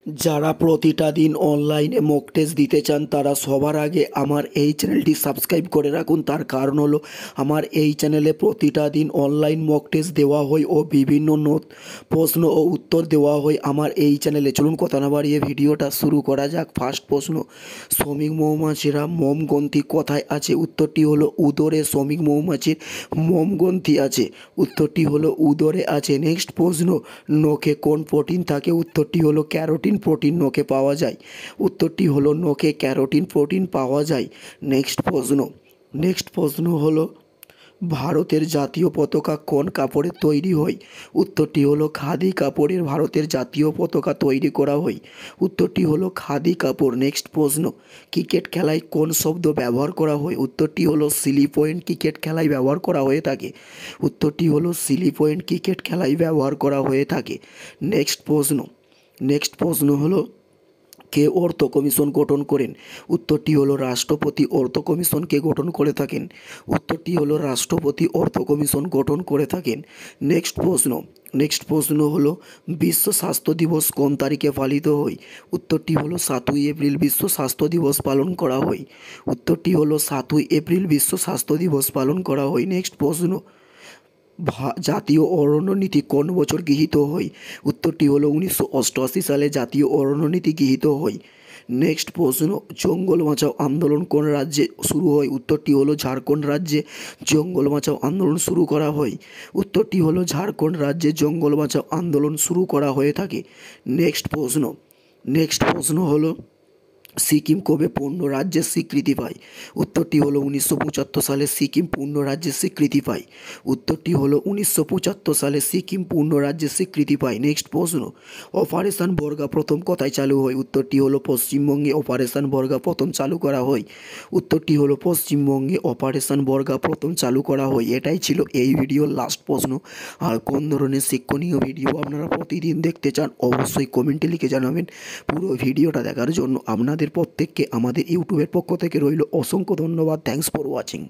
যারা প্রতিটা দিন অনলাইনে মক টেস্ট দিতে চান তারা সবার আগে আমার এই চ্যানেলটি সাবস্ক্রাইব করে রাখুন। তার কারণ হলো আমার এই চ্যানেলে প্রতিটা দিন অনলাইন মক টেস্ট দেওয়া হয় ও বিভিন্ন প্রশ্ন ও উত্তর দেওয়া হয় আমার এই চ্যানেলে। চলুন কথা না বাড়িয়ে ভিডিওটা শুরু করা যাক। ফার্স্ট প্রশ্ন, শ্রমিক মৌমাছিরা মোম গ্রন্থি কোথায় আছে? উত্তরটি হলো উদরে শ্রমিক মৌমাছির মোম গ্রন্থি আছে। উত্তরটি হলো উদরে আছে। নেক্সট প্রশ্ন, নখে কোন প্রোটিন থাকে? উত্তরটি হলো ক্যারোটিন প্রোটিন নখে পাওয়া যায়। উত্তরটি হলো নখে ক্যারোটিন প্রোটিন পাওয়া যায়। নেক্সট প্রশ্ন হলো ভারতের জাতীয় পতাকা কোন কাপড়ের তৈরি হয়? উত্তরটি হলো খাদি কাপড়ের ভারতের জাতীয় পতাকা তৈরি করা হয়। উত্তরটি হলো খাদি কাপড়। নেক্সট প্রশ্ন, ক্রিকেট খেলায় কোন শব্দ ব্যবহার করা হয়? উত্তরটি হলো সিলি পয়েন্ট ক্রিকেট খেলায় ব্যবহার করা হয়ে থাকে। উত্তরটি হলো সিলি পয়েন্ট ক্রিকেট খেলায় ব্যবহার করা হয়ে থাকে। নেক্সট প্রশ্ন হলো কে অর্থ কমিশন গঠন করেন? উত্তরটি হলো রাষ্ট্রপতি অর্থ কমিশনকে গঠন করে থাকেন। উত্তরটি হলো রাষ্ট্রপতি অর্থ কমিশন গঠন করে থাকেন। নেক্সট প্রশ্ন হলো বিশ্ব স্বাস্থ্য দিবস কোন তারিখে পালিত হয়? উত্তরটি হলো 7ই এপ্রিল বিশ্ব স্বাস্থ্য দিবস পালন করা হয়। উত্তরটি হলো 7ই এপ্রিল বিশ্ব স্বাস্থ্য দিবস পালন করা হয়। নেক্সট প্রশ্ন, জাতীয় অরণ্য নীতি কোন বছর গৃহীত হয়? উত্তরটি হলো 1988 সালে জাতীয় অরণ্য নীতি গৃহীত হয়। নেক্সট প্রশ্ন, জঙ্গল বাঁচাও আন্দোলন কোন রাজ্যে শুরু হয়? উত্তরটি হলো ঝাড়খণ্ড রাজ্যে জঙ্গল বাঁচাও আন্দোলন শুরু করা হয়। উত্তরটি হলো ঝাড়খণ্ড রাজ্যে জঙ্গল বাঁচাও আন্দোলন শুরু করা হয়ে থাকে। নেক্সট প্রশ্ন হলো সিকিম কবে পূর্ণ রাজ্যের স্বীকৃতি পায়? উত্তরটি হলো 1975 সালে সিকিম পূর্ণ রাজ্যের স্বীকৃতি পায়। উত্তরটি হলো 1975 সালে সিকিম পূর্ণ রাজ্যের স্বীকৃতি পায়। নেক্সট প্রশ্ন, অপারেশন বর্গা প্রথম কোথায় চালু হয়? উত্তরটি হলো পশ্চিমবঙ্গে অপারেশন বর্গা প্রথম চালু করা হয়। উত্তরটি হলো পশ্চিমবঙ্গে অপারেশন বর্গা প্রথম চালু করা হয়। এটাই ছিল এই ভিডিওর লাস্ট প্রশ্ন। আর কোন ধরনের শিক্ষণীয় ভিডিও আপনারা প্রতিদিন দেখতে চান অবশ্যই কমেন্টে লিখে জানাবেন। পুরো ভিডিওটা দেখার জন্য আপনাদের প্রত্যেককে আমাদের ইউটিউবের পক্ষ থেকে রইল অসংখ্য ধন্যবাদ। Thanks for watching.